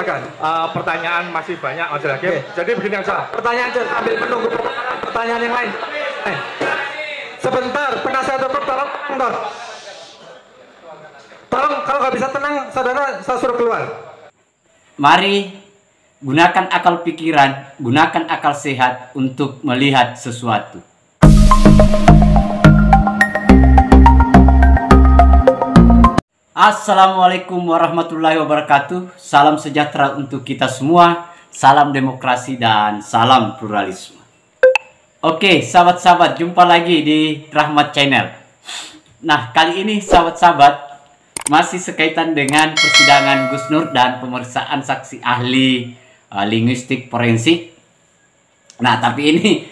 Pertanyaan masih banyak Mas Hakim. Jadi begini aja. Pertanyaan sambil menunggu pertanyaan yang lain. Sebentar, penasihat hukum tolong tenang. Tolong kalau nggak bisa tenang, saudara saya suruh keluar. Mari gunakan akal pikiran, gunakan akal sehat untuk melihat sesuatu. Assalamualaikum warahmatullahi wabarakatuh. Salam sejahtera untuk kita semua. Salam demokrasi dan salam pluralisme. Oke, sahabat-sahabat, jumpa lagi di Rahmat Channel. Nah, kali ini sahabat-sahabat masih sekaitan dengan persidangan Gus Nur dan pemeriksaan saksi ahli linguistik forensik. Nah, tapi ini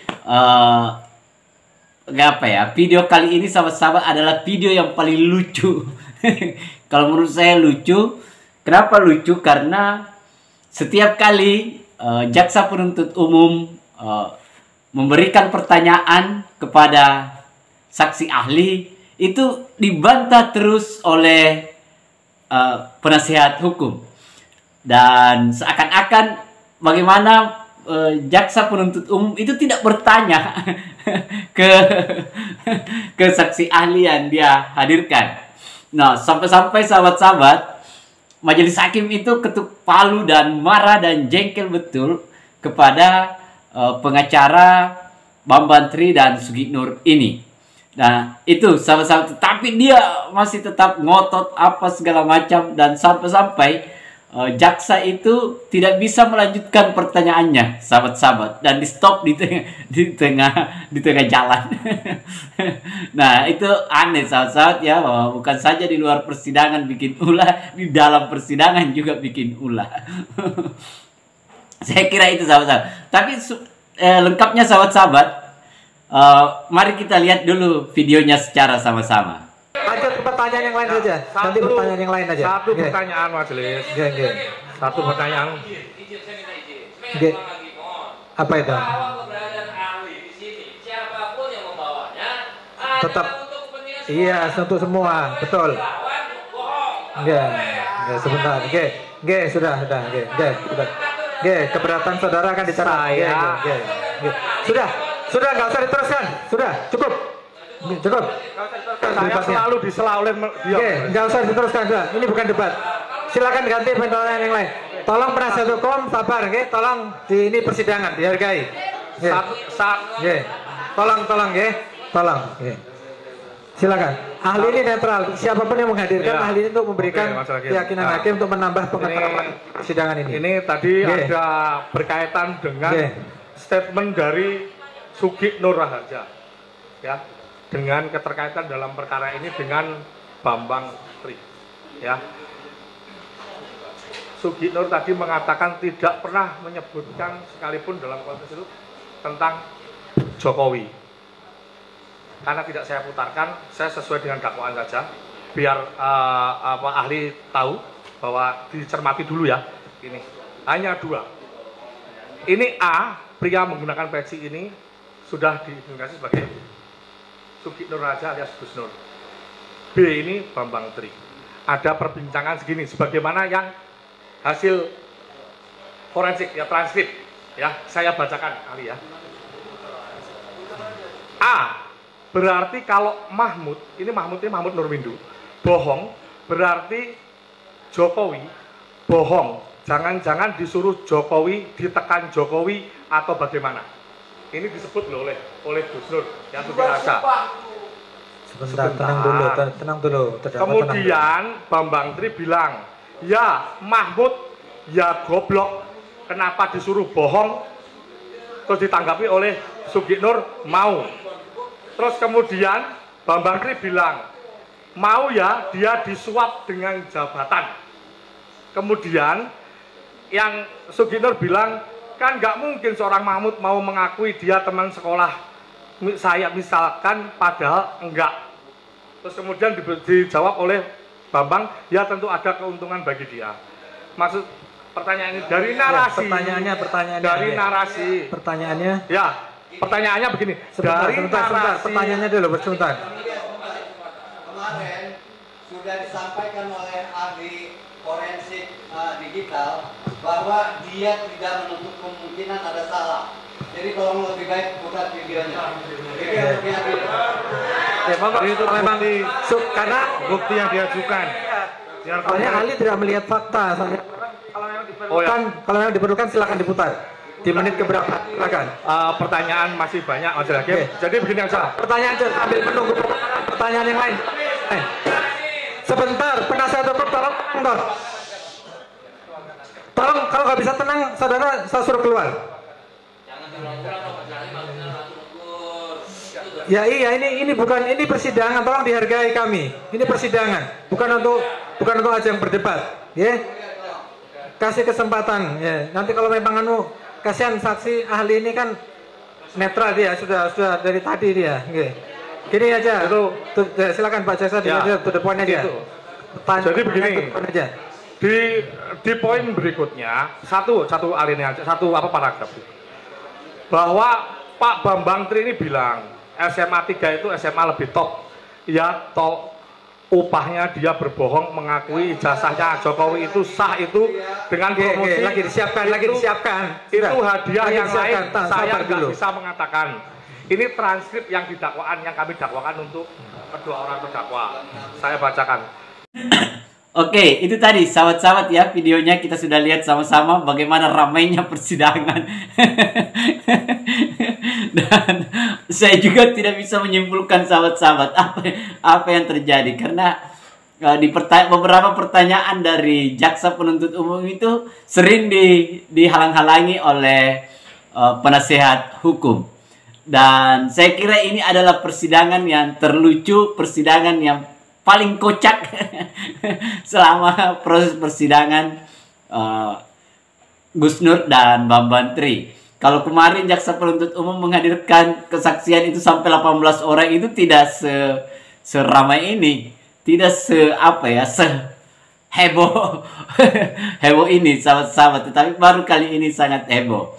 video kali ini sahabat-sahabat adalah video yang paling lucu. Kalau menurut saya lucu. Kenapa lucu? Karena setiap kali jaksa penuntut umum memberikan pertanyaan kepada saksi ahli, itu dibantah terus oleh penasihat hukum. Dan seakan-akan bagaimana jaksa penuntut umum itu tidak bertanya ke saksi ahli yang dia hadirkan. Nah, sampai-sampai sahabat-sahabat, majelis hakim itu ketuk palu dan marah dan jengkel betul kepada pengacara Bambang Tri dan Sugiknur ini. Nah, itu sahabat-sahabat, tapi dia masih tetap ngotot apa segala macam, dan sampai-sampai jaksa itu tidak bisa melanjutkan pertanyaannya, sahabat-sahabat, dan di stop di tengah jalan. Nah, itu aneh sahabat-sahabat ya, bahwa bukan saja di luar persidangan bikin ulah, di dalam persidangan juga bikin ulah. Saya kira itu sahabat-sahabat. Tapi lengkapnya sahabat-sahabat, mari kita lihat dulu videonya secara sama-sama. Lanjut ke pertanyaan yang lain saja. Nanti pertanyaan yang lain aja. Satu pertanyaan majelis. Satu pertanyaan. Apa itu? Tetap. Iya, untuk semua, betul. Sebentar. Sudah. Keberatan saudara akan dicatat. Sudah, nggak usah diteruskan. Sudah, cukup. Saya selalu disela oleh dia. Nggak usah diteruskan. Ini bukan debat. Silakan ganti pertanyaan yang lain. Tolong penasihat hukum sabar, tolong ini persidangan dihargai. Tolong. Silakan. Ahli ini netral. Siapapun yang menghadirkan ahli ini untuk memberikan keyakinan hakim untuk menambah pengetahuan persidangan ini. Ini tadi ada berkaitan dengan statement dari Sugiknur Raharja, ya, dengan keterkaitan dalam perkara ini dengan Bambang Tri, ya. Sugiknur tadi mengatakan tidak pernah menyebutkan sekalipun dalam konteks itu tentang Jokowi. Karena tidak saya putarkan, saya sesuai dengan dakwaan saja, biar ahli tahu bahwa dicermati dulu ya. Ini hanya dua. Ini A, pria menggunakan peci ini sudah diidentifikasi sebagai Sugiknur Raharja alias Gus Nur. B ini Bambang Tri. Ada perbincangan segini, sebagaimana yang hasil forensik ya, transkrip ya, saya bacakan kali ya. A, berarti kalau Mahmud ini Mahmud Nurwindu bohong, berarti Jokowi bohong. Jangan-jangan disuruh Jokowi, ditekan Jokowi atau bagaimana? Ini disebut loh oleh Gus Nur yang sudah rasa. Sebentar, tenang dulu. Kemudian Bambang Tri bilang, ya Mahmud, ya goblok, kenapa disuruh bohong? Terus ditanggapi oleh Sugiknur, mau. Terus kemudian Bambang Tri bilang, mau ya, dia disuap dengan jabatan. Kemudian yang Sugiknur bilang, kan nggak mungkin seorang Mahmud mau mengakui dia teman sekolah saya misalkan, padahal enggak. Terus kemudian dijawab oleh Bambang, ya tentu ada keuntungan bagi dia. Maksud pertanyaan ini dari narasi. Pertanyaannya. Dari narasi. Pertanyaannya. Ya, pertanyaannya begini. Sebentar. Pertanyaannya dulu, sebentar. Kemarin sudah disampaikan oleh ahli forensik digital bahwa dia tidak menutup kemungkinan ada salah. Jadi tolong lebih baik putar videonya. Ya, monggo. Itu Memang karena bukti yang diajukan. soalnya ahli tidak melihat fakta. Soalnya Oh ya. kalau memang diperlukan silakan diputar. Di menit keberapa? Silakan. Pertanyaan masih banyak Mas Hakim. Oke. Jadi begini aja. Pertanyaan aja sambil menunggu pertanyaan yang lain. Sebentar, penasihat hukum tolong. Tolong kalau nggak bisa tenang, saudara saya suruh keluar. Ya iya, ini persidangan, tolong dihargai kami. Ini persidangan, bukan untuk ajang berdebat, ya. Kasih kesempatan, ya. Nanti kalau memang kasihan saksi ahli ini kan netral dia, sudah dari tadi dia, ya. Gini aja, silakan Pak Jaksa Ya, to the point aja. gitu. Jadi begini. to the point aja. Di poin berikutnya satu alinea satu paragraf bahwa Pak Bambang Tri ini bilang SMA 3 itu SMA lebih top ya, upahnya dia berbohong mengakui ijazahnya Jokowi itu sah itu dengan promosi. Lagi disiapkan. Itu hadiah Lagi yang lain disiapkan. saya Sabar nggak dulu. bisa mengatakan. Ini transkrip yang kami dakwakan untuk kedua orang terdakwa. Saya bacakan. Oke, itu tadi sahabat-sahabat ya, videonya kita sudah lihat sama-sama bagaimana ramainya persidangan. Dan saya juga tidak bisa menyimpulkan sahabat-sahabat apa yang terjadi karena beberapa pertanyaan dari jaksa penuntut umum itu sering dihalang-halangi oleh penasehat hukum. Dan saya kira ini adalah persidangan yang terlucu, persidangan yang paling kocak selama proses persidangan Gus Nur dan Bambang Tri. Kalau kemarin jaksa penuntut umum menghadirkan kesaksian itu sampai 18 orang itu tidak seramai ini, tidak heboh heboh ini sahabat-sahabat, tetapi baru kali ini sangat heboh.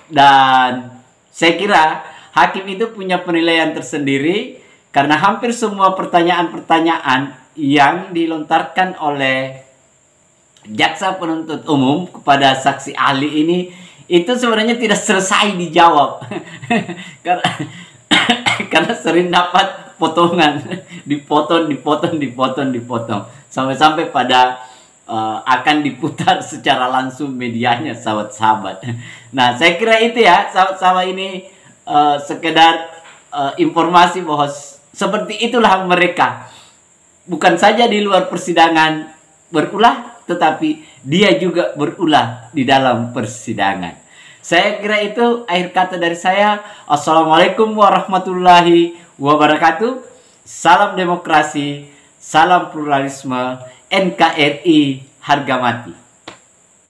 Dan saya kira hakim itu punya penilaian tersendiri karena hampir semua pertanyaan-pertanyaan yang dilontarkan oleh jaksa penuntut umum kepada saksi ahli ini itu sebenarnya tidak selesai dijawab. Karena sering dapat potongan, dipotong sampai-sampai pada akan diputar secara langsung medianya sahabat-sahabat. Nah, saya kira itu ya sahabat-sahabat ini sekedar informasi bahwa seperti itulah mereka. Bukan saja di luar persidangan berulah, tetapi dia juga berulah di dalam persidangan. Saya kira itu akhir kata dari saya. Assalamualaikum warahmatullahi wabarakatuh. Salam demokrasi, salam pluralisme, NKRI harga mati.